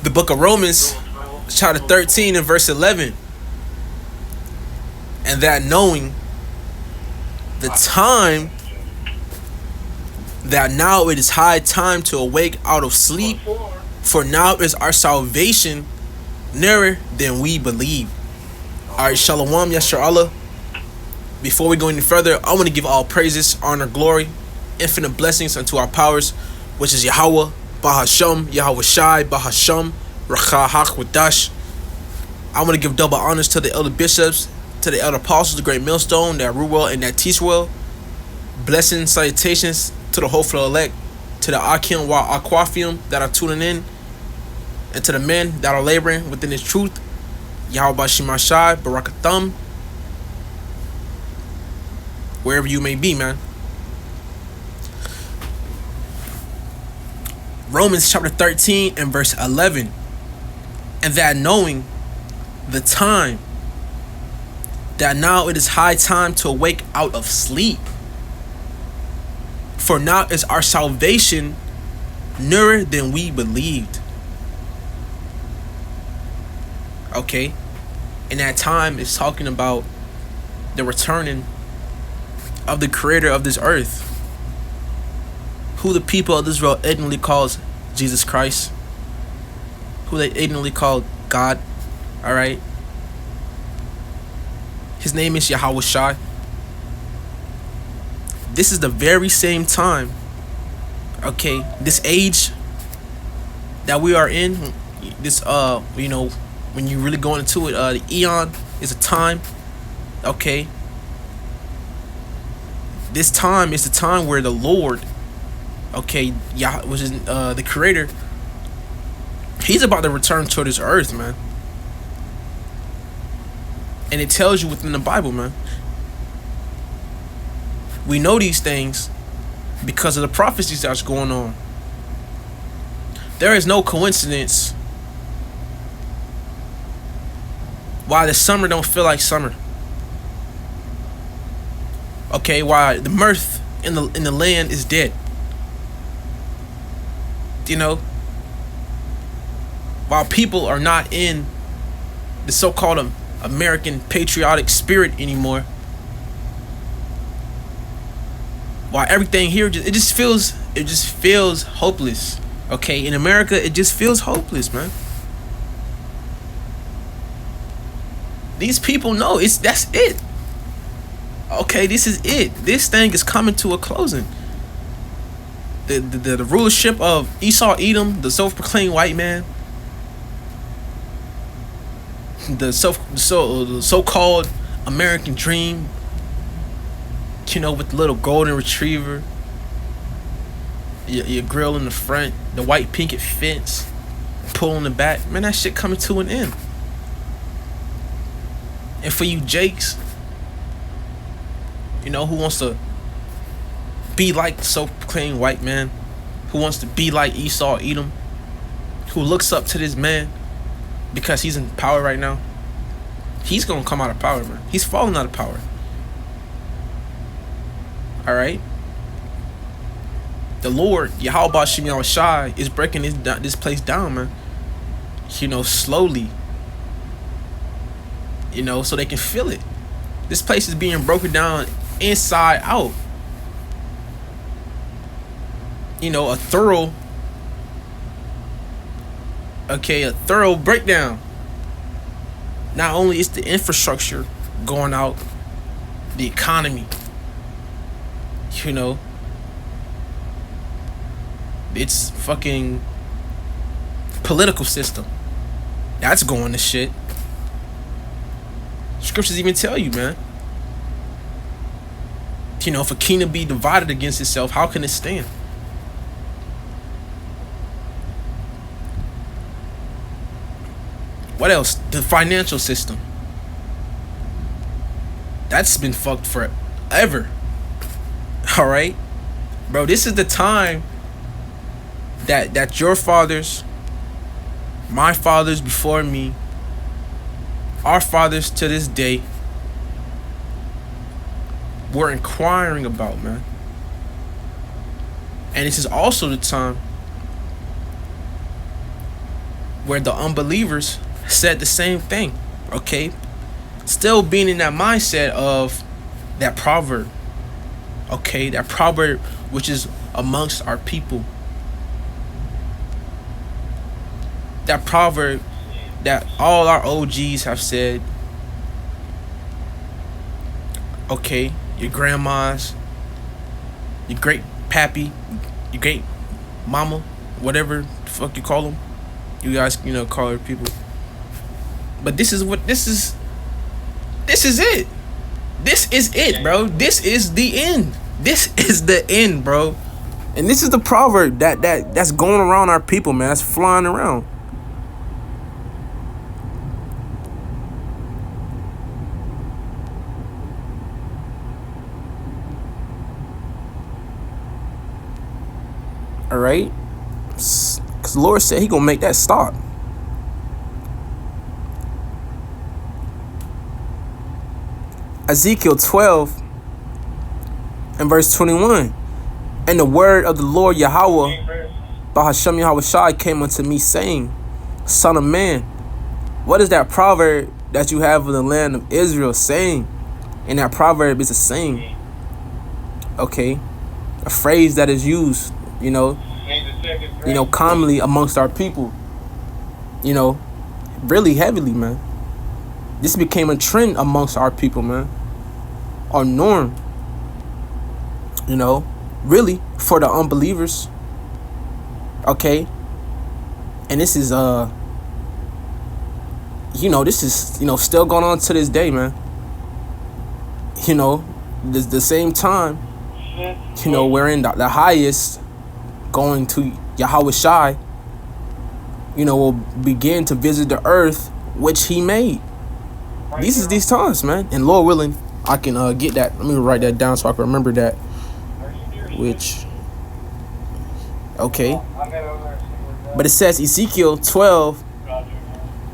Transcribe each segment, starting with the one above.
The book of Romans, chapter 13 and verse 11. And that knowing the time, that now it is high time to awake out of sleep, for now is our salvation nearer than we believe. Alright, Shalom, Yashar Allah. Before we go any further, I want to give all praises, honor, glory, infinite blessings unto our powers, which is Yahweh, Bahasham, Yahweh Shai, Bahasham, Racha Hakwadash. I want to give double honors to the elder bishops, to the elder apostles, the great millstone, that rule well and that teach well. Blessings, salutations to the hopeful elect, to the Akim wa Aquafium that are tuning in, and to the men that are laboring within His truth. Yahweh Shema Shai, Barakathum, wherever you may be, man. Romans chapter 13 and verse 11. And that knowing the time, that now it is high time to awake out of sleep, for now is our salvation nearer than we believed. Okay, and that time is talking about the returning of the creator of this earth, who the people of Israel ignorantly calls Jesus Christ, who they ignorantly call God. All right, His name is Yahweh Shai. This is the very same time, okay, this age that we are in, this when you really go into it, the eon is a time, okay. This time is the time where the Lord, okay, Yah, which is the Creator, He's about to return to this earth, man. And it tells you within the Bible, man. We know these things because of the prophecies that's going on. There is no coincidence why the summer don't feel like summer. Okay, why the mirth in the land is dead. You know, while people are not in the so-called American patriotic spirit anymore, while everything here it just feels hopeless. Okay, in America it just feels hopeless, man. These people know that's it. Okay, this is it. This thing is coming to a closing. The rulership of Esau, Edom, the self-proclaimed white man, the so-called American dream, you know, with the little golden retriever, your grill in the front, the white picket fence, pull in the back, man, that shit coming to an end. And for you Jakes, you know, who wants to be like the self-proclaimed white man, who wants to be like Esau, Edom, who looks up to this man because he's in power right now, he's gonna come out of power, man. He's falling out of power. All right. The Lord, Yahweh Shem Shai, is breaking this place down, man. You know, slowly. You know, so they can feel it. This place is being broken down inside out. You know, a thorough breakdown. Not only is the infrastructure going out, the economy, you know, it's fucking political system, that's going to shit. Scriptures even tell you, man, you know, if a kingdom be divided against itself, how can it stand? What else? The financial system, that's been fucked forever. All right, bro, this is the time that your fathers, my fathers before me, our fathers to this day were inquiring about, man. And this is also the time where the unbelievers said the same thing. Okay, still being in that mindset of that proverb. Okay, that proverb which is amongst our people. That proverb that all our OGs have said. Okay, your grandmas, your great pappy, your great mama, whatever the fuck you call them. You guys, call her people. But this is it. This is it, bro. This is the end. This is the end, bro. And this is the proverb that's going around our people, man. That's flying around. All right, because the Lord said He gonna make that stop. Ezekiel 12 and verse 21. And the word of the Lord Yahweh, Bahashem Yahweh Shai, came unto me, saying, Son of man, what is that proverb that you have in the land of Israel saying? And that proverb is a saying. Okay, a phrase that is used, commonly amongst our people, really heavily, man. This became a trend amongst our people, man. Our norm, really for the unbelievers. Okay. And this is, this is, still going on to this day, man. The same time, we're in the highest going to Yahweh Shai, will begin to visit the earth which He made. These times, man. And Lord willing, I can get that. Let me write that down so I can remember that. Okay. But it says Ezekiel 12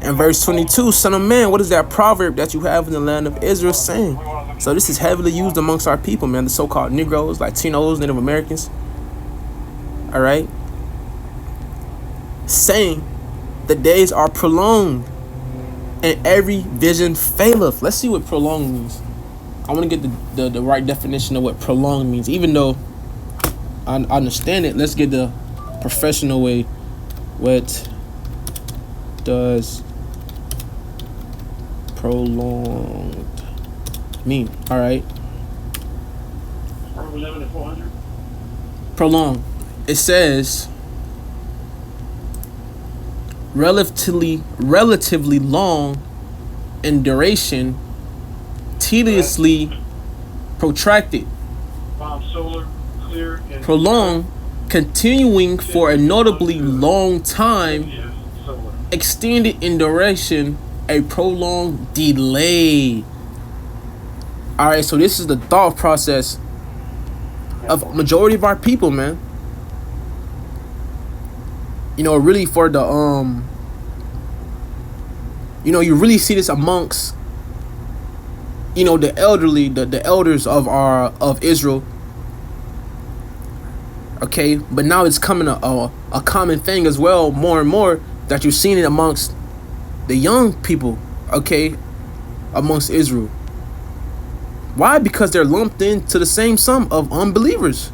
and verse 22, Son of man, what is that proverb that you have in the land of Israel saying? So this is heavily used amongst our people, man. The so-called Negroes, Latinos, Native Americans. All right. Saying the days are prolonged and every vision faileth. Let's see what prolonged means. I want to get the right definition of what prolonged means. Even though I understand it, let's get the professional way. What does prolonged mean? All right. Prolonged. It says relatively long in duration, tediously protracted, prolonged, continuing for a notably long time, extended in duration, a prolonged delay. All right, so this is the thought process of majority of our people, man. Really for the you really see this amongst the elderly, the elders of Israel. Okay, but now it's coming a common thing as well, more and more, that you're seeing it amongst the young people, okay, amongst Israel. Why? Because they're lumped into the same sum of unbelievers.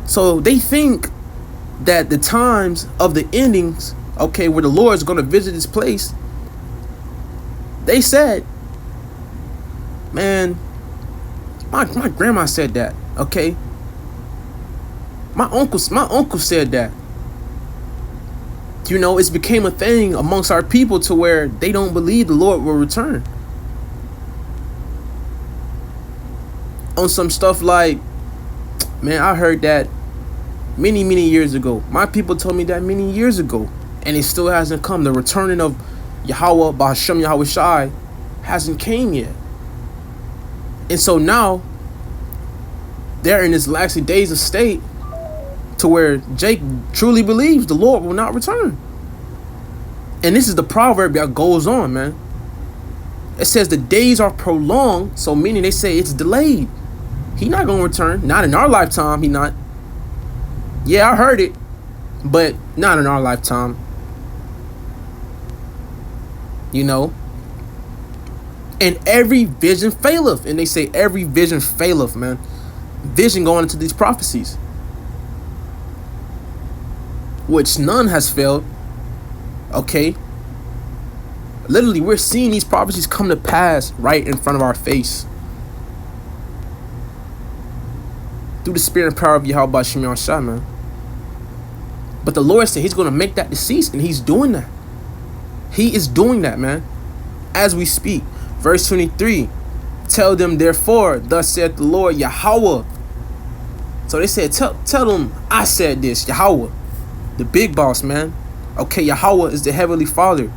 So they think that the times of the endings, okay, where the Lord is going to visit this place, they said, man, my grandma said that, okay? My uncle said that. It's became a thing amongst our people to where they don't believe the Lord will return. On some stuff like, man, I heard that many years ago. My people told me that many years ago, and it still hasn't come. The returning of Yahweh, Bahashem Yahweh Shai, hasn't came yet. And so now they're in this last days of state to where Jake truly believes the Lord will not return. And this is the proverb that goes on, man. It says the days are prolonged, so meaning they say it's delayed. He not gonna return. Not in our lifetime, he not. Yeah, I heard it. but not in our lifetime. You know, and every vision faileth, and they say every vision faileth, man. Vision going into these prophecies, which none has failed. Okay, literally, we're seeing these prophecies come to pass right in front of our face through the spirit and power of Yahweh Shem Yahshua, man. But the Lord said He's going to make that decease, and He's doing that. He is doing that, man, as we speak. Verse 23, tell them therefore, thus saith the Lord Yahweh. So they said, tell them I said this, Yahweh, the big boss, man. Okay, Yahweh is the heavenly Father,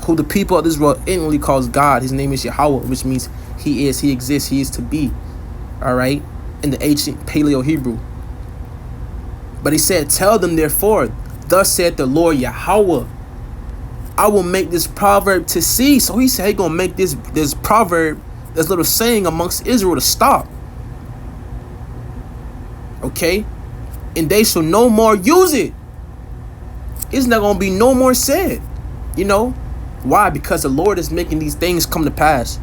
who the people of Israel ignorantly calls God. His name is Yahweh, which means He is, He exists, He is to be. All right, in the ancient Paleo Hebrew. But He said, tell them therefore, thus saith the Lord Yahweh, I will make this proverb to cease. So He said He gonna make this proverb, this little saying amongst Israel, to stop. Okay, and they shall no more use it. It's not gonna be no more said. You know why? Because the Lord is making these things come to pass.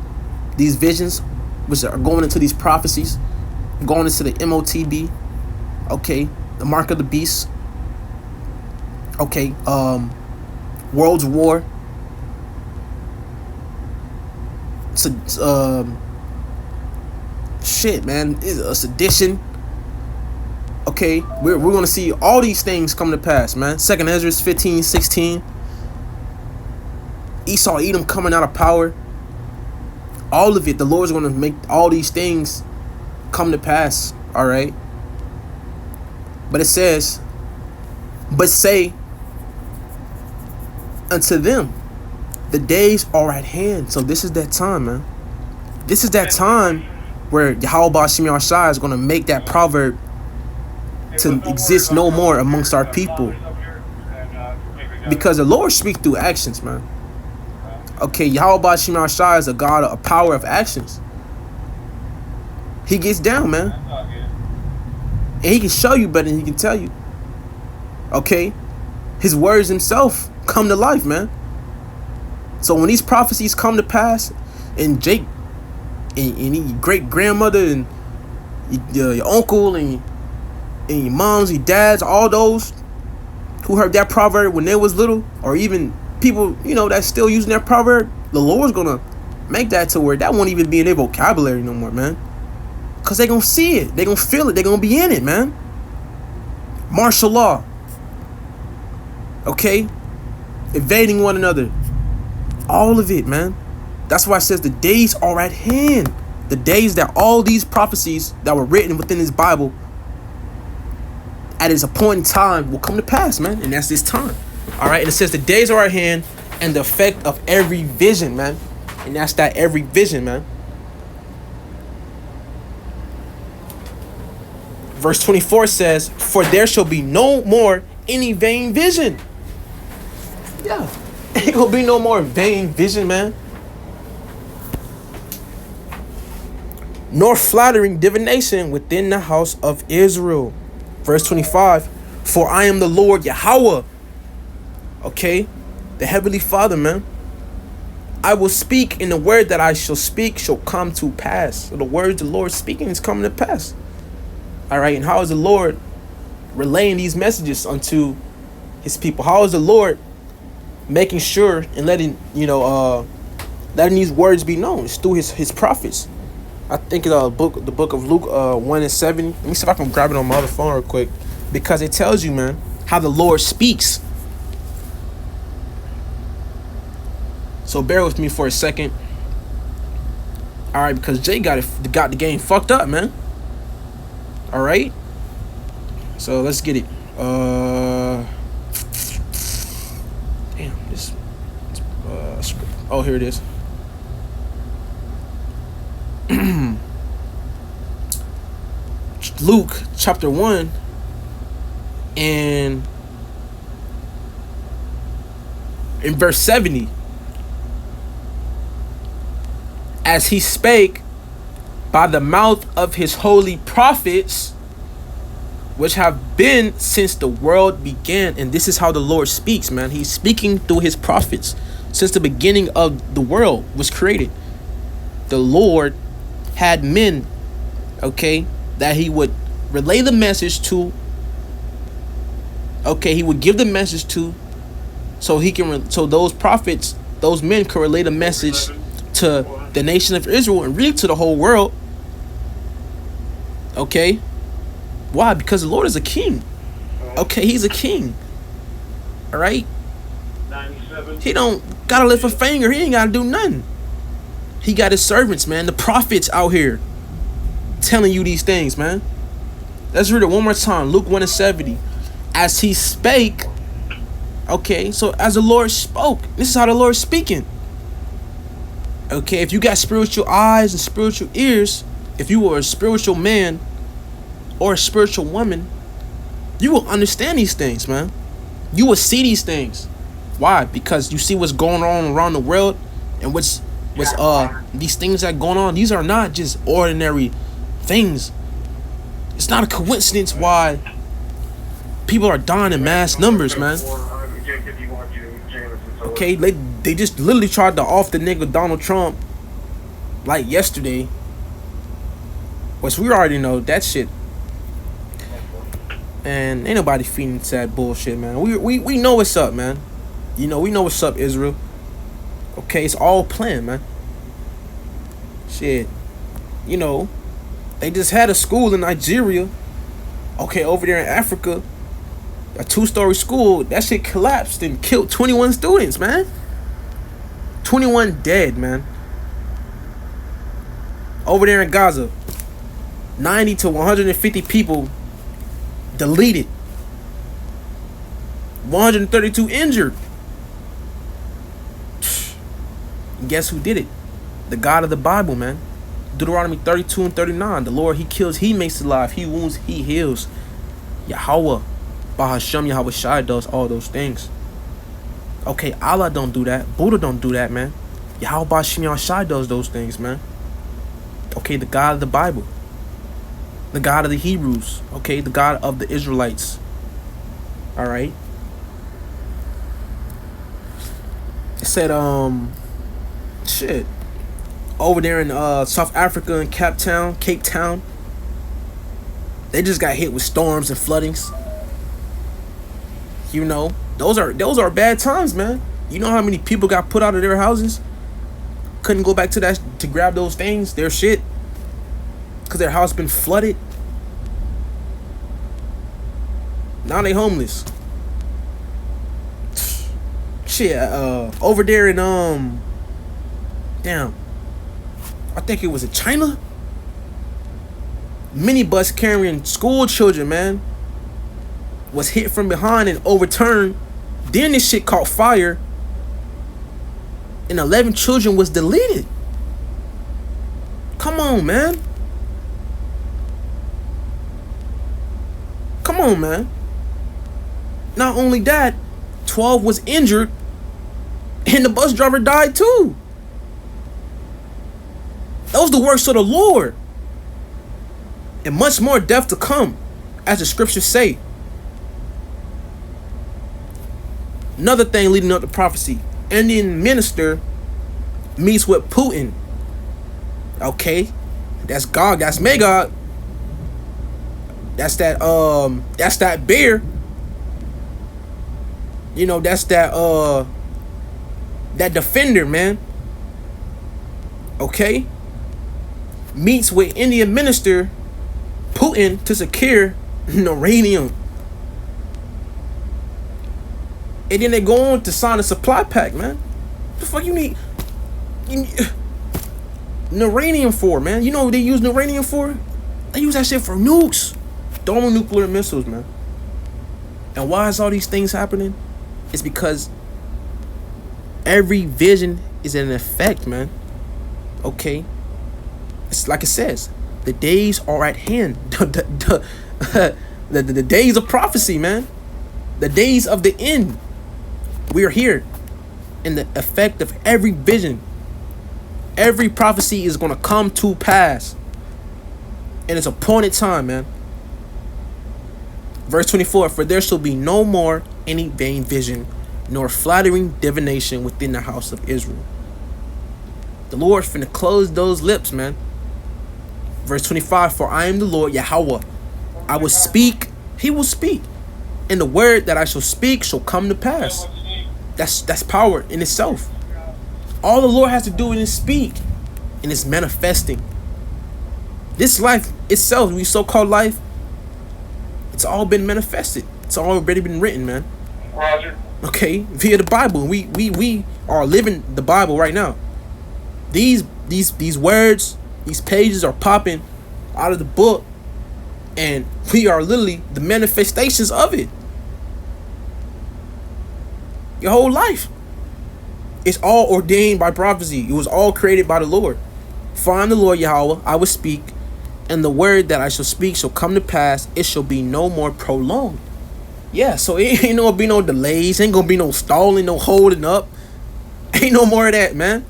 These visions, which are going into these prophecies, going into the MOTB. Okay, the mark of the beast. Okay, World's War. Shit, man, it's a sedition. Okay, we're gonna see all these things come to pass, man. 2nd Ezra 15:16. Esau, Edom coming out of power. All of it, the Lord's gonna make all these things come to pass. All right. But it says, but say unto them, the days are at hand. So this is that time, man. This is that time where Yahweh Shem Yahshua is gonna make that proverb to exist no more amongst our people, because the Lord speaks through actions, man. Okay, Yahweh Shem Yahshua is a God, a power of actions. He gets down, man, and He can show you better than He can tell you. Okay, His words Himself come to life, man. So when these prophecies come to pass, and Jake and your great grandmother and your uncle and your moms, your dads, all those who heard that proverb when they was little, or even people, you know, that's still using that proverb, the Lord's gonna make that to where that won't even be in their vocabulary no more, man. Cause they gonna see it, they gonna feel it, they gonna be in it, man. Martial law. Okay? Evading one another. All of it, man. That's why it says the days are at hand. The days that all these prophecies that were written within this Bible at its appointed time will come to pass, man. And that's this time. All right. And it says the days are at hand, and the effect of every vision, man. And that's that every vision, man. Verse 24 says, for there shall be no more any vain vision. Yeah. Ain't gonna be no more vain vision, man. Nor flattering divination within the house of Israel. Verse 25, for I am the Lord Yahweh. Okay, the heavenly Father, man. I will speak, and the word that I shall speak shall come to pass. So the words the Lord speaking is coming to pass. All right, and how is the Lord relaying these messages unto His people? How is the Lord making sure and letting letting these words be known? It's through His prophets. I think the book of Luke 1:70. Let me see if I can grab it on my other phone real quick, because it tells you, man, how the Lord speaks. So bear with me for a second. All right, because Jay got the game fucked up, man. All right, so let's get it. Damn, this. Oh, here it is. Luke chapter 1 and in verse 70. As He spake by the mouth of His holy prophets which have been since the world began. And this is how the Lord speaks, man. He's speaking through his prophets since the beginning of the world was created. The Lord had men, okay, that he would relay the message to. Okay, he would give the message to, so he can, so those prophets, those men could relay the message to the nation of Israel and really to the whole world. Okay, why? Because the Lord is a king. Okay, he's a king. All right, he don't gotta lift a finger. He ain't gotta do nothing. He got his servants, man, the prophets out here telling you these things, man. Let's read it one more time. Luke 1:70. As he spake, okay, so as the Lord spoke, this is how the Lord's speaking. Okay, if you got spiritual eyes and spiritual ears, if you were a spiritual man or a spiritual woman, you will understand these things, man. You will see these things. Why? Because you see what's going on around the world, and what's these things that are going on. These are not just ordinary things. It's not a coincidence why people are dying in mass numbers, man. Okay, they just literally tried to off the nigga Donald Trump like yesterday, which we already know that shit. And ain't nobody feeding into that bullshit, man. We know what's up, man. You know, we know what's up, Israel. Okay, it's all planned, man. Shit. You know, they just had a school in Nigeria. Okay, over there in Africa, a 2-story school, that shit collapsed and killed 21 students, man. 21 dead, man. Over there in Gaza, 90 to 150 people deleted. 132 injured. And guess who did it? The God of the Bible, man. Deuteronomy 32:39. The Lord, he kills, he makes alive, he wounds, he heals. Yahweh, Bahashem Yahweh Shai does all those things. Okay, Allah don't do that. Buddha don't do that, man. Yahweh Bahashem Yahweh Shai does those things, man. Okay, the God of the Bible. The God of the Hebrews. Okay, the God of the Israelites. Alright. It said, shit. Over there in South Africa in Cape Town, they just got hit with storms and floodings. You know, those are bad times, man. You know how many people got put out of their houses? Couldn't go back to grab those things, their shit, because their house been flooded. Now they homeless. Shit, over there in damn, I think it was in China. Minibus carrying school children, man, was hit from behind and overturned. Then this shit caught fire, and 11 children was deleted. Come on, man. Come on, man. Not only that, 12 was injured, and the bus driver died too. That was the works of the Lord. And much more death to come, as the scriptures say. Another thing leading up to prophecy. Indian minister meets with Putin. Okay. That's God. That's Magog. That's that bear. You know, that's that defender, man. Okay. Meets with Indian minister Putin to secure uranium. And then they go on to sign a supply pact, man. What the fuck you need uranium for, man? You know what they use uranium for? They use that shit for nukes. Thermonuclear missiles, man. And why is all these things happening? It's because every vision is an effect, man. Okay? It's like it says, the days are at hand. The days of prophecy, man. The days of the end. We are here. And the effect of every vision, every prophecy is going to come to pass. And it's appointed time, man. Verse 24, for there shall be no more any vain vision, nor flattering divination within the house of Israel. The Lord finna close those lips, man. Verse 25, for I am the Lord Yahweh. I will speak, he will speak, and the word that I shall speak shall come to pass. That's power in itself. All the Lord has to do is speak, and it's manifesting. This life itself, we so-called life, it's all been manifested. It's already been written, man. Roger. Okay, via the Bible. We are living the Bible right now. These words, these pages are popping out of the book, and we are literally the manifestations of it. Your whole life, it's all ordained by prophecy. It was all created by the Lord. For I am the Lord Yahweh, I will speak, and the word that I shall speak shall come to pass. It shall be no more prolonged. Yeah, so it ain't gonna be no delays, ain't gonna be no stalling, no holding up. Ain't no more of that, man.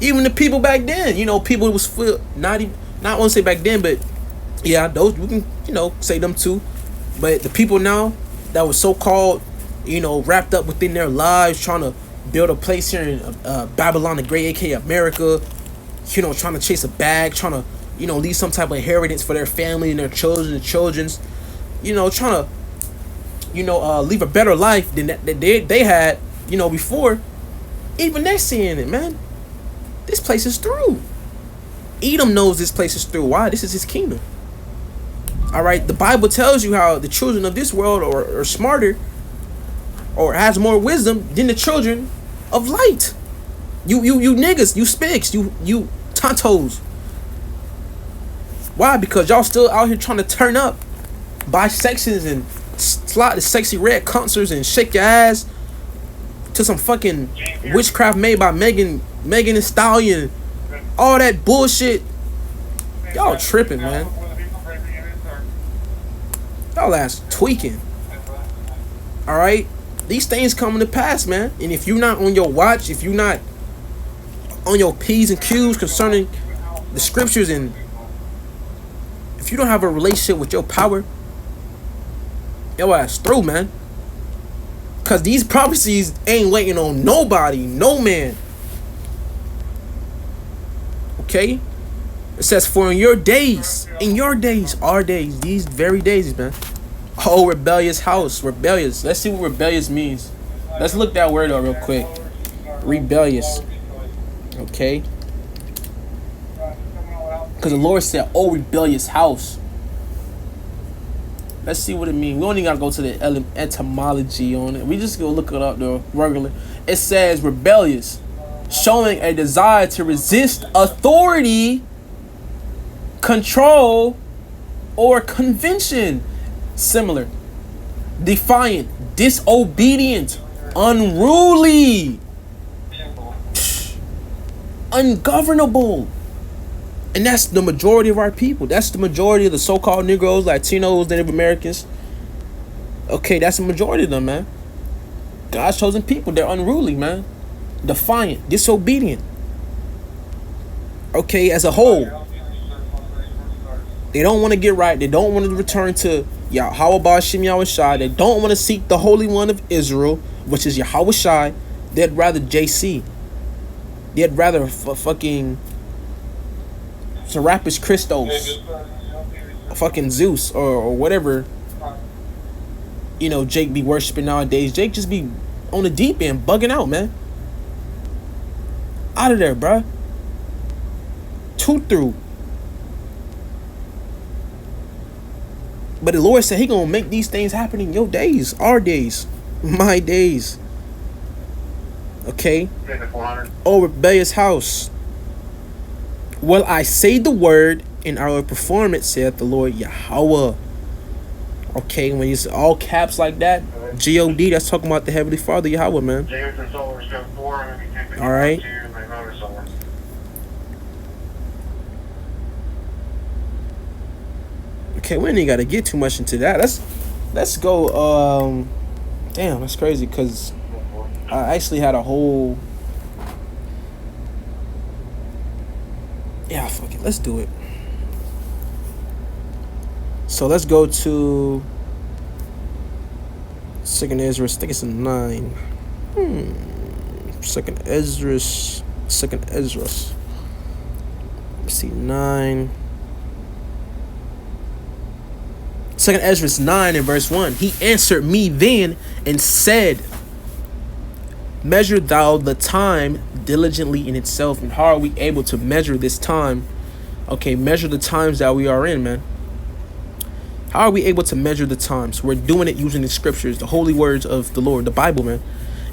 Even the people back then, people was not want to say back then, but yeah, those we can say them too. But the people now that was so called, wrapped up within their lives, trying to build a place here in Babylon the Great, aka America, trying to chase a bag, trying to leave some type of inheritance for their family and their children and children's, trying to leave a better life than that they had before. Even they're seeing it, man. This place is through. Edom knows this place is through. Why? This is his kingdom. All right, the Bible tells you how the children of this world are smarter or has more wisdom than the children of light. You niggas, you spigs, you tontos. Why? Because y'all still out here trying to turn up, buy sections and slide the sexy red concerts and shake your ass to some fucking witchcraft made by Megan Thee Stallion. All that bullshit. Y'all tripping, man. Y'all ass tweaking. Alright? These things coming to pass, man. And if you're not on your watch, if you're not on your P's and Q's concerning the scriptures, and if you don't have a relationship with your power, your ass through, man. Cause these prophecies ain't waiting on nobody, no man. Okay? It says, for in your days, our days, these very days, man. Oh, rebellious house, rebellious. Let's see what rebellious means. Let's look that word up real quick. Rebellious. Okay? Because the Lord said, oh, rebellious house. Let's see what it means. We don't even got to go to the etymology on it. We just go look it up, though, regularly. It says rebellious, showing a desire to resist authority, control, or convention. Similar. Defiant, disobedient, unruly, ungovernable. And that's the majority of our people. That's the majority of the so-called Negroes, Latinos, Native Americans. Okay, that's the majority of them, man. God's chosen people. They're unruly, man. Defiant, disobedient. Okay, as a whole. They don't want to get right. They don't want to return to Yahweh Ba'Shem Yahweh Shai. They don't want to seek the Holy One of Israel, which is Yahweh Shai. They'd rather JC. They'd rather fucking Serapis Christos, fucking Zeus, or whatever, Jake be worshiping nowadays. Jake just be on the deep end, bugging out, man. Out of there, bruh. Two through. But the Lord said he gonna make these things happen in your days, our days, my days. Okay? Oh, rebellious house. Well, I say the word, and I will perform it, saith the Lord Yahweh. Okay, when it's all caps like that, G-O-D, that's talking about the Heavenly Father, Yahweh, man. Alright. Okay, we ain't gotta get too much into that. Let's go. Damn, that's crazy, because I actually had a whole. Yeah, fuck it. Let's do it. So let's go to Second Ezra. I think it's a 9. Second Ezra. Let's see, 9. Second Ezra 9 and verse 1. He answered me then and said, measure thou the time diligently in itself. And how are we able to measure this time? Okay, measure the times that we are in, man. How are we able to measure the times? We're doing it using the scriptures, the holy words of the Lord, the Bible, man.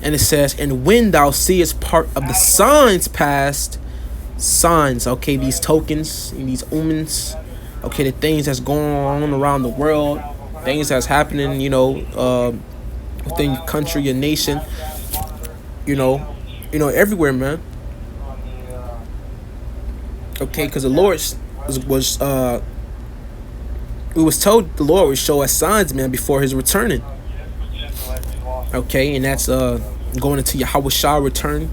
And it says, and when thou seest part of the signs past, signs, okay, these tokens and these omens, okay, the things that's going on around the world, things that's happening, within your country, your nation, everywhere, man. Okay, because the Lord we was told the Lord would show us signs, man, before his returning. Okay, and that's going into Yahweh Shah return.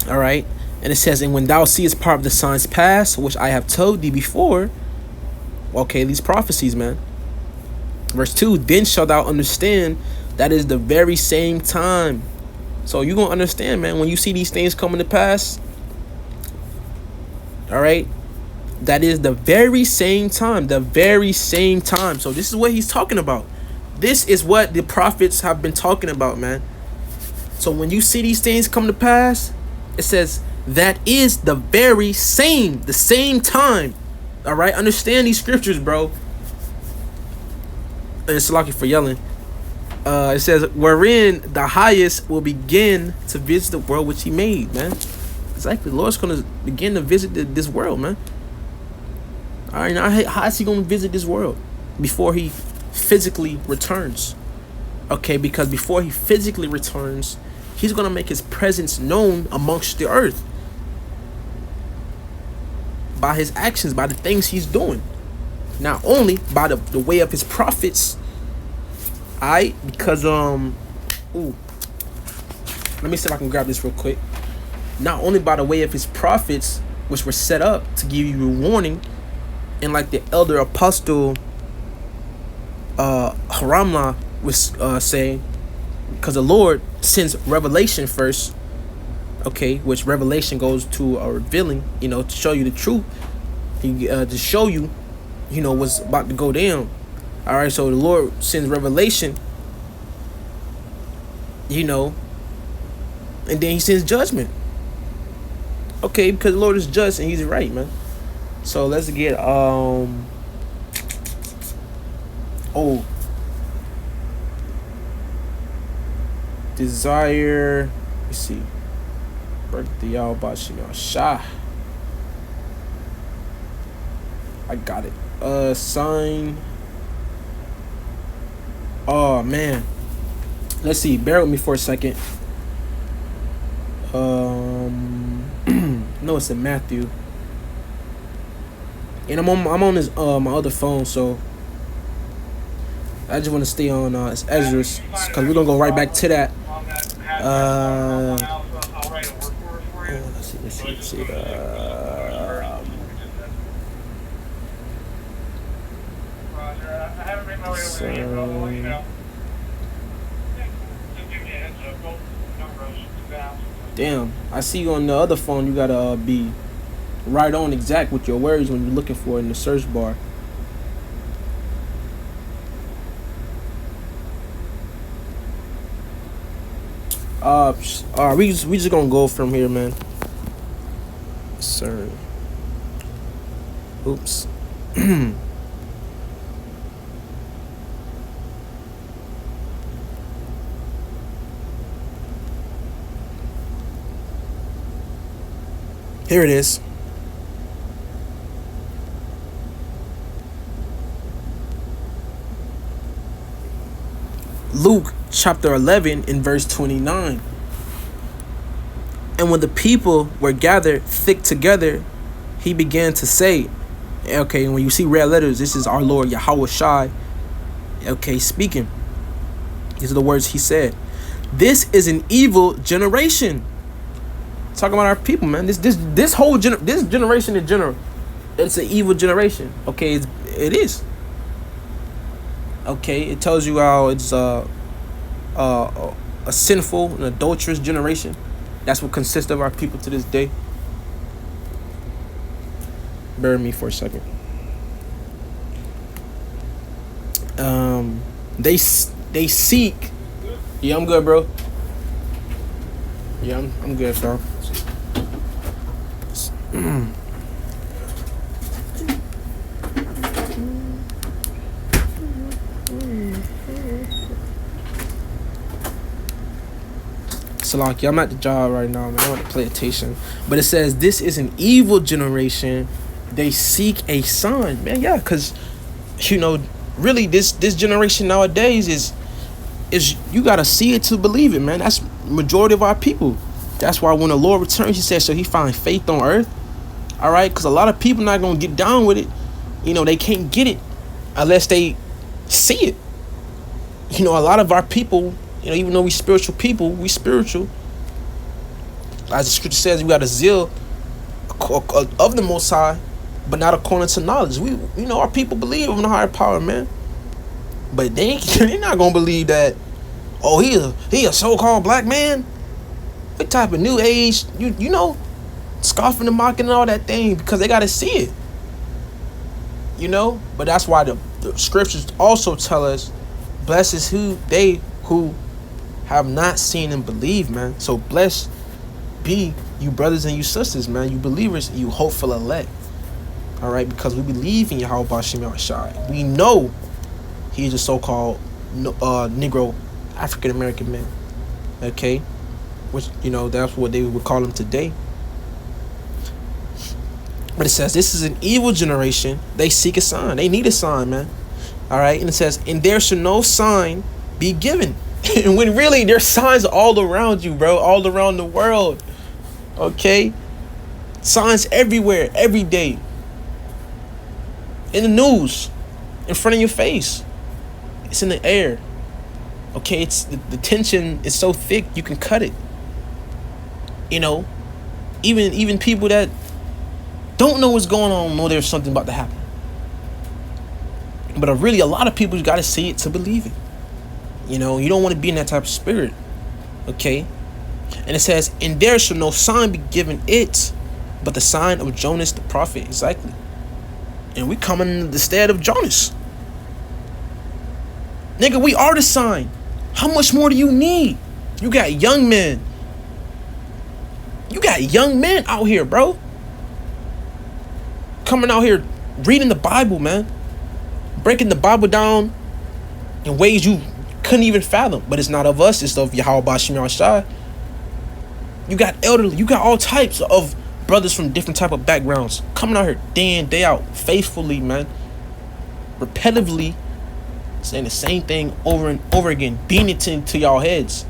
All right. And it says, and when thou seest part of the signs past, which I have told thee before. Okay, these prophecies, man. Verse 2, then shalt thou understand that is the very same time. So you're going to understand, man, when you see these things coming to pass. All right. That is the very same time. The very same time. So this is what he's talking about. This is what the prophets have been talking about, man. So when you see these things come to pass, it says, that is the very same, the same time. All right, understand these scriptures, bro. And it's lucky for yelling. It says, wherein the highest will begin to visit the world which he made, man. Exactly, the Lord's gonna begin to visit this world, man. All right, now how is he gonna visit this world before he physically returns? Okay, because before he physically returns, he's gonna make his presence known amongst the earth. By his actions, by the things he's doing. Not only by the way of his prophets. Alright, because let me see if I can grab this real quick. Not only by the way of his prophets, which were set up to give you a warning, and like the elder apostle Haramla was saying, because the Lord sends revelation first. Okay, which revelation goes to a revealing, to show you the truth, to show you, what's about to go down. All right, so the Lord sends revelation, and then he sends judgment. Okay, because the Lord is just and he's right, man. So let's get desire. Let's see. Birthday Shah. I got it. Sign. Oh man. Let's see. Bear with me for a second. No, it's in Matthew. And I'm on this my other phone, so I just want to stay on it's Ezra's, because we're gonna go right back to that. Let's see. Damn, I see you on the other phone. You gotta be right on exact with your words when you're looking for it in the search bar. We just gonna go from here, man. Sir. Oops. Here it is. Luke chapter 11 in verse 29. And when the people were gathered thick together, he began to say, okay, and when you see red letters, this is our Lord Yahweh Shai, okay, speaking. These are the words he said. This is an evil generation. Talking about our people, man. This generation in general, it's an evil generation. Okay, It is. Okay, it tells you how it's a sinful and adulterous generation. That's what consists of our people to this day. Bear with me for a second. They seek. Yeah, I'm good, bro. Yeah, I'm good, bro. Salaki, I'm at the job right now, man. I want to play attention. But it says, this is an evil generation. They seek a sign. Man, yeah, because, really, this generation nowadays is you got to see it to believe it, man. That's majority of our people. That's why when the Lord returns, he says, shall he find faith on earth? All right? Because a lot of people not going to get down with it. They can't get it unless they see it. A lot of our people, even though we spiritual people, we spiritual. As the scripture says, we got a zeal of the Most High, but not according to knowledge. Our people believe in the higher power, man. But they're not gonna believe that. Oh, he a so-called black man. What type of new age? Scoffing and mocking and all that thing, because they gotta see it. But that's why the scriptures also tell us, blessed is they who have not seen and believe, man. So blessed be you brothers and you sisters, man. You believers and you hopeful elect. All right, because we believe in Yahweh Bashim Yahshai. We know he's a so-called Negro African American man. Okay, which that's what they would call him today. But it says this is an evil generation. They seek a sign. They need a sign, man. All right, and it says, and there should no sign be given. And when really there's signs all around you, bro, all around the world. Okay, signs everywhere, every day. In the news, in front of your face. It's in the air. Okay, it's the tension is so thick you can cut it. Even people that don't know what's going on know there's something about to happen. But really, a lot of people, you got to see it to believe it. You don't want to be in that type of spirit. Okay? And it says, and there shall no sign be given it, but the sign of Jonas the prophet. Exactly. And we coming in the stead of Jonas. Nigga, we are the sign. How much more do you need? You got young men. You got young men out here, bro. Coming out here reading the Bible, man. Breaking the Bible down in ways you couldn't even fathom. But it's not of us, it's of Yahweh Bashim Yahshai. You got elderly, you got all types of brothers from different type of backgrounds coming out here day in, day out, faithfully, man. Repetitively saying the same thing over and over again, beating it to y'all heads.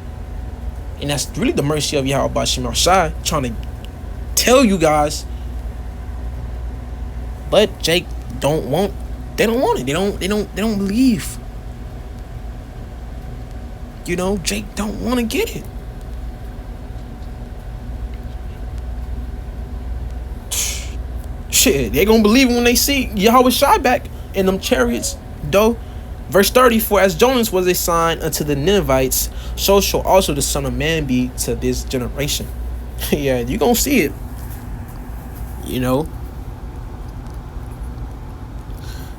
And that's really the mercy of Yahweh Bashim Yahshai, trying to tell you guys. But Jake they don't want it. They don't believe. Jake don't want to get it. Shit, they gonna believe when they see Yahweh Shai back in them chariots, though. Verse 30, for as Jonas was a sign unto the Ninevites, so shall also the Son of Man be to this generation. Yeah, you gonna see it.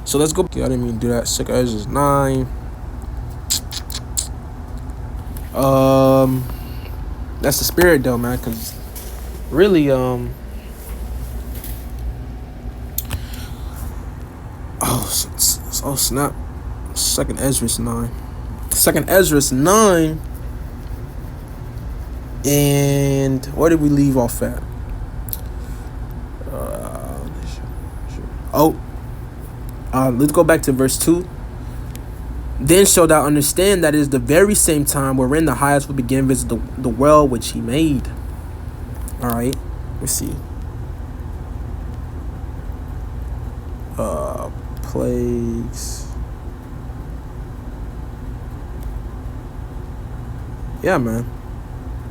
So let's go. Okay, I didn't mean to do that. 2 Ezra 9. That's the spirit though, man, because really, oh snap. 2 Ezra 9. 2 Ezra 9. And where did we leave off at? Let's go back to verse 2. Then shalt thou understand that it is the very same time wherein the highest will begin visit the world which he made. Alright, let's see. Plagues. Yeah, man.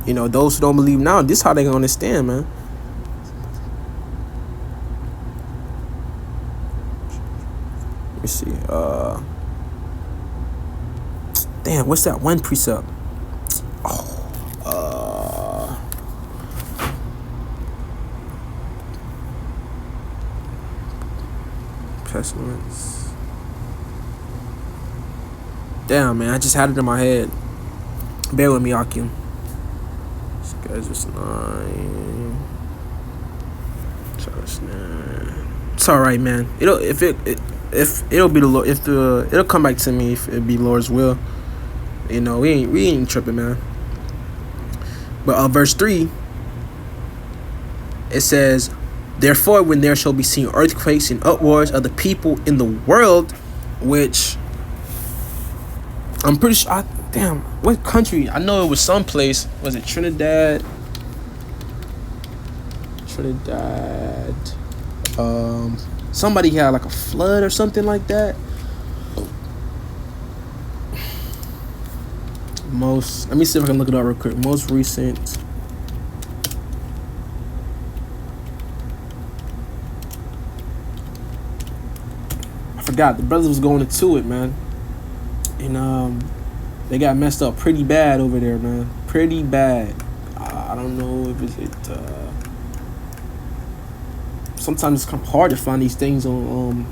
Those who don't believe now, this is how they can understand, man. see. Damn, what's that one precept? Pestilence. Damn, man, I just had it in my head. Bear with me, Akim. This guy's just 9. It's all right, man. It'll be the Lord. It'll come back to me if it be Lord's will. You know, we ain't tripping, man. But verse 3, it says, "Therefore, when there shall be seen earthquakes and uproars of the people in the world," which I'm pretty sure. Damn, what country? I know it was someplace. Was it Trinidad? Somebody had like a flood or something like that. Let me see if I can look it up real quick. Most recent. I forgot. The brothers was going into it, man. And they got messed up pretty bad over there, man. Pretty bad. I don't know if sometimes it's kind of hard to find these things on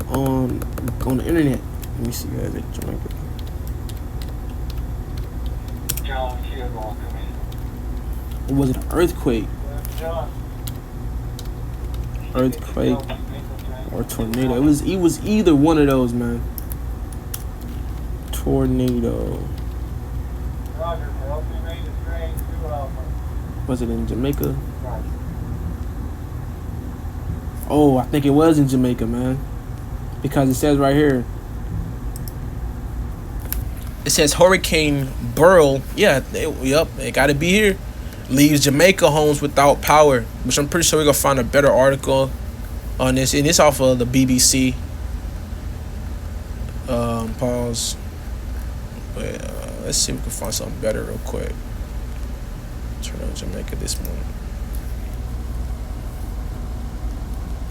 the internet. Let me see, guys. Or was it an earthquake? Earthquake or tornado? It was either one of those, man. Tornado. Was it in Jamaica? Oh, I think it was in Jamaica, man. Because it says right here. It says Hurricane Beryl. Yeah, it got to be here. Leaves Jamaica homes without power. Which I'm pretty sure we're going to find a better article on this. And it's off of the BBC. Pause. But, let's see if we can find something better real quick. Turn on Jamaica this morning.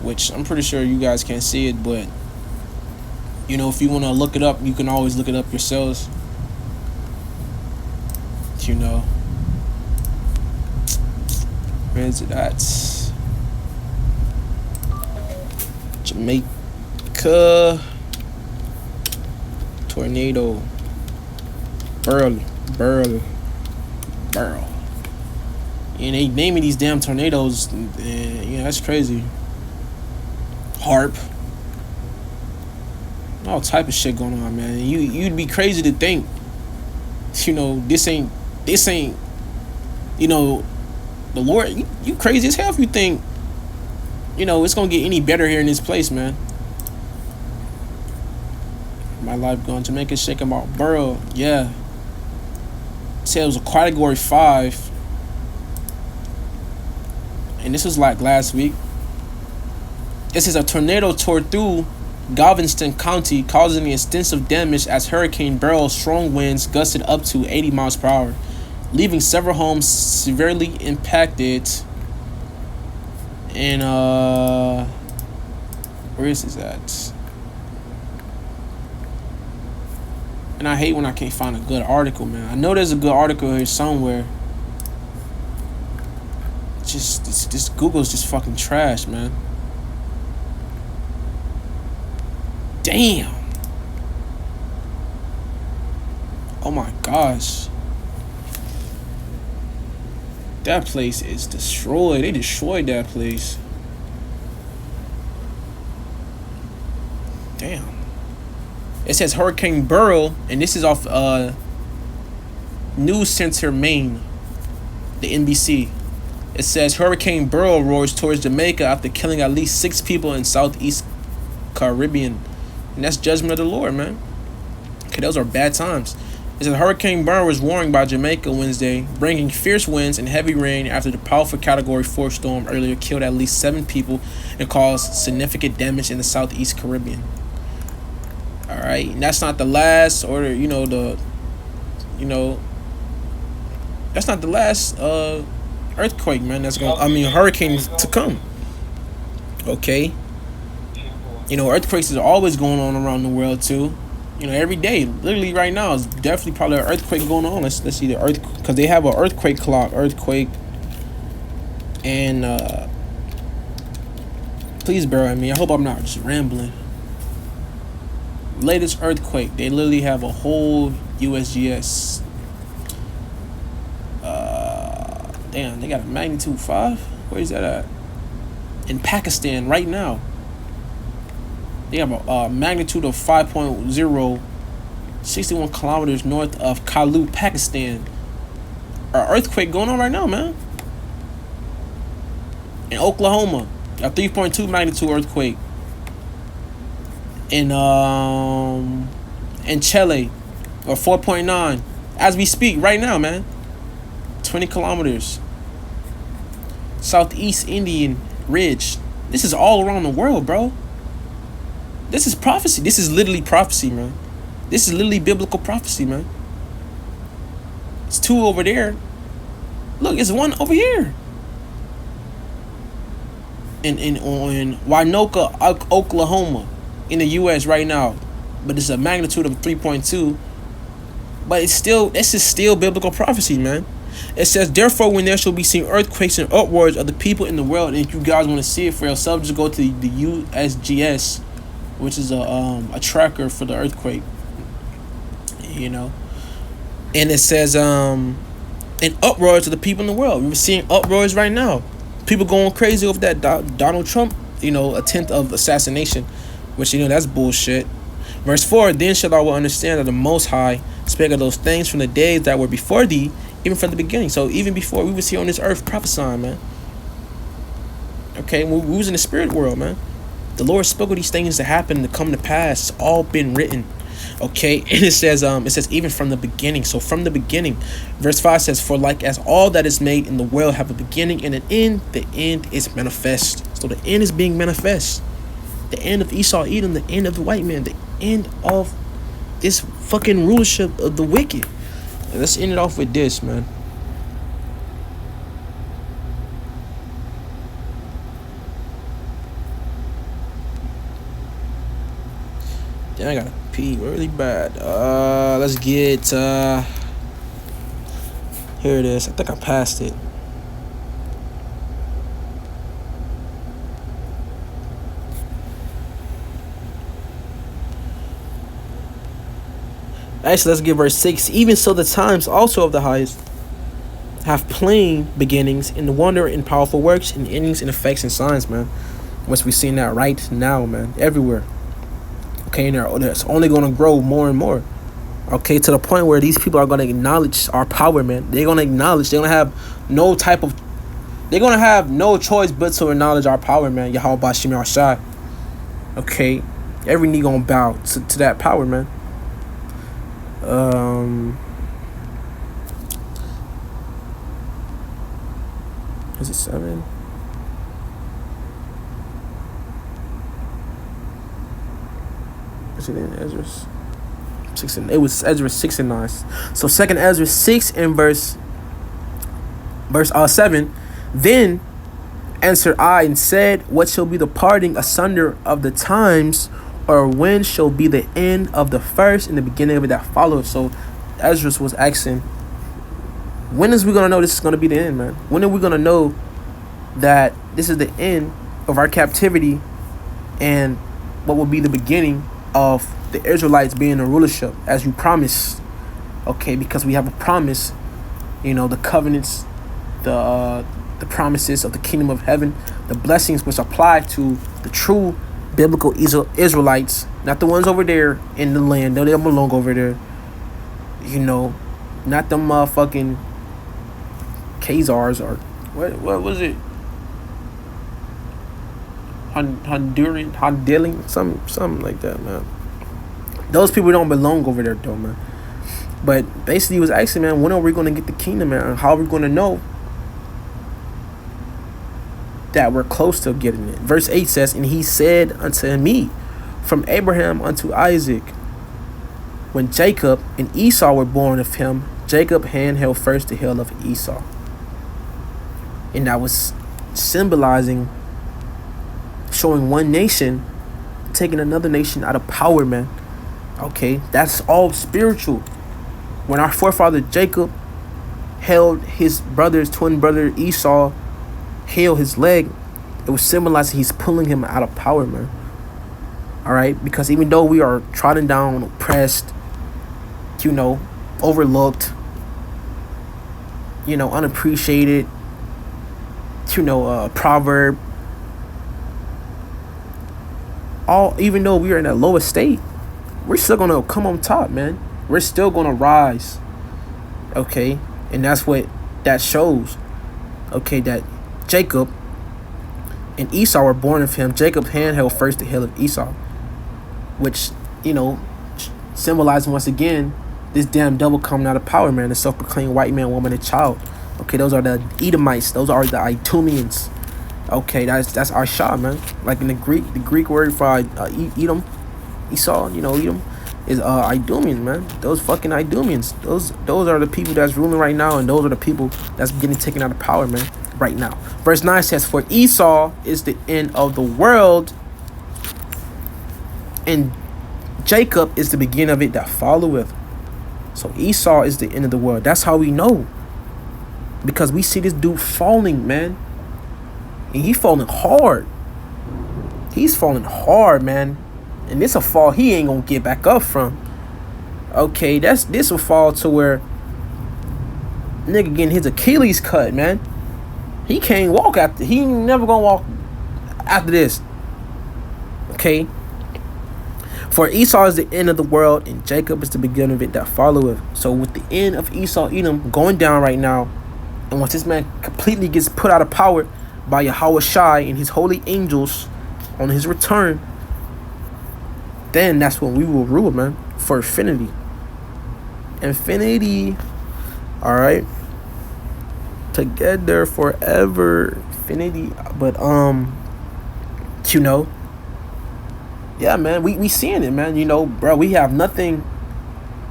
Which I'm pretty sure you guys can't see it, but you know, if you want to look it up, you can always look it up yourselves. You know, where is it at? Jamaica tornado. Beryl. And they naming these damn tornadoes. Yeah, that's crazy. Harp. All type of shit going on, man. You'd be crazy to think, you know, this ain't, you know, the Lord. You crazy as hell if you think, you know, it's gonna get any better here in this place, man. My life going Jamaica shaking about Burrow. Yeah. Said it was a category 5. And this was like last week. This is a tornado tore through Galveston County, causing extensive damage as Hurricane Beryl's strong winds gusted up to 80 miles per hour, leaving several homes severely impacted. And where is this at? And I hate when I can't find a good article, man. I know there's a good article here somewhere. Just this Google's just fucking trash, man. Damn. Oh my gosh. That place is destroyed. They destroyed that place. Damn. It says Hurricane Beryl, and this is off News Center, Maine, the NBC. It says Hurricane Beryl roars towards Jamaica after killing at least 6 people in Southeast Caribbean. And that's judgment of the Lord, man. Okay, those are bad times. It says Hurricane Beryl was warned by Jamaica Wednesday, bringing fierce winds and heavy rain after the powerful Category 4 storm earlier killed at least 7 people and caused significant damage in the Southeast Caribbean. All right, and that's not the last, or that's not the last earthquake, man. Hurricane to come. Okay. You know, earthquakes is always going on around the world too. You know, every day, literally right now, is definitely probably an earthquake going on. Let's see the earth, because they have an earthquake clock, earthquake, and please bear with me. I hope I'm not just rambling. Latest earthquake, they literally have a whole USGS. Damn, they got a magnitude 5. Where is that at? In Pakistan right now. They have a magnitude of 5.0, 61 kilometers north of Kalu, Pakistan. An earthquake going on right now, man. In Oklahoma, a 3.2 magnitude earthquake. In Chile, or 4.9, as we speak right now, man. 20 kilometers. Southeast Indian Ridge. This is all around the world, bro. This is prophecy. This is literally prophecy, man. This is literally biblical prophecy, man. It's 2 over there. Look, it's 1 over here. In Winoka, Oklahoma, in the U.S. right now, but it's a magnitude of 3.2. But this is still biblical prophecy, man. It says, therefore, when there shall be seen earthquakes and uproars of the people in the world, and if you guys want to see it for yourself, just go to the USGS, which is a tracker for the earthquake. You know, and it says and uproars of the people in the world. We're seeing uproars right now. People going crazy over that Donald Trump, attempt of assassination, which that's bullshit. Verse 4: Then shall thou understand that the Most High spake of those things from the days that were before thee, even from the beginning. So even before we was here on this earth prophesying, man. Okay, we was in the spirit world, man. The Lord spoke of these things to happen, to come to pass. It's all been written. Okay, and it says even from the beginning. So from the beginning, verse 5 says, for like as all that is made in the world have a beginning and an end, the end is manifest. So the end is being manifest. The end of Esau, Edom, the end of the white man, the end of this fucking rulership of the wicked. And let's end it off with this, man. Then I gotta pee really bad. Let's get here it is. I think I passed it. Actually, let's get verse 6. Even so, the times also of the highest have plain beginnings in the wonder and powerful works and endings and effects and signs, man. Once we seeing that right now, man, everywhere. Okay, and it's only going to grow more and more. Okay, to the point where these people are going to acknowledge our power, man. They're going to acknowledge. They're going to have no they're going to have no choice but to acknowledge our power, man. Yahweh Bashim Yahshai. Okay, every knee going to bow to that power, man. Is it 7? Is it in Ezra 6? It was Ezra 6 and 9. So 2nd Ezra 6 and verse 7. Then answered I and said, what shall be the parting asunder of the times, or when shall be the end of the first and the beginning of it that follows? So Ezra was asking, when is we going to know this is going to be the end, man? When are we going to know that this is the end of our captivity and what will be the beginning of the Israelites being in rulership as you promised? Okay, because we have a promise, the covenants, the promises of the kingdom of heaven, the blessings which apply to the true biblical Israelites, not the ones over there in the land. They don't belong over there. Not them motherfucking Khazars or what was it? Honduran, something like that, man. Those people don't belong over there, though, man. But basically, he was asking, man, when are we going to get the kingdom, man? How are we going to know that we're close to getting it? Verse 8 says, and he said unto me, from Abraham unto Isaac, when Jacob and Esau were born of him, Jacob hand held first the heel of Esau. And that was symbolizing, showing one nation taking another nation out of power, man. Okay, that's all spiritual. When our forefather Jacob held his brother's twin brother Esau, held his leg, it was symbolizing he's pulling him out of power, man. All right, because even though we are trodden down, oppressed, overlooked, unappreciated, proverb, even though we are in that lowest state, we're still gonna come on top, man. We're still gonna rise. Okay, and that's what that shows. Okay, that Jacob and Esau were born of him. Jacob's hand held first the heel of Esau, which symbolizing once again this damn devil coming out of power, man. The self-proclaimed white man, woman, and child. Okay, those are the Edomites. Those are the Idumeans. Okay, that's our shot, man. Like in the Greek word for Edom, Esau, Edom is Idumeans, man. Those fucking Idumeans. Those are the people that's ruling right now, and those are the people that's getting taken out of power, man, right now. Verse 9 says, "For Esau is the end of the world, and Jacob is the beginning of it that followeth." So Esau is the end of the world. That's how we know. Because we see this dude falling, man. And he's falling hard. He's falling hard, man. And this a fall he ain't gonna get back up from. Okay, this will fall to where nigga getting his Achilles cut, man. He can't walk after. He never gonna walk after this. Okay. For Esau is the end of the world, and Jacob is the beginning of it that followeth. So with the end of Esau, Edom going down right now, and once this man completely gets put out of power by Yahweh Shai and his holy angels on his return, then that's when we will rule, man, for infinity. Infinity. All right. Together forever. Infinity. But yeah, man, we seeing it, man. Bro, we have nothing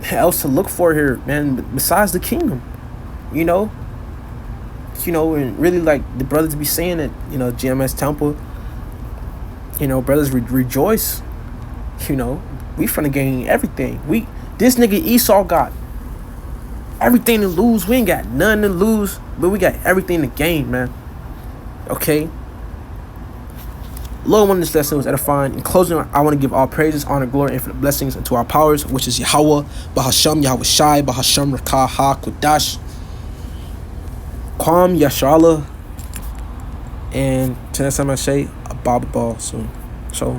else to look for here, man, besides the kingdom. And really, like the brothers be saying it, GMS Temple, brothers rejoice. We finna gain everything. This nigga Esau got everything to lose. We ain't got nothing to lose, but we got everything to gain, man. Okay. Lord, one of this lesson was edifying. In closing, I want to give all praises, honor, glory, and infinite blessings unto our powers, which is Yahweh, Bahasham, Yahweh Shai, Bahasham, Rakah, Ha, Kudash, Kwam, Yasharallah, and to next time I say, a Baba Ball soon. So.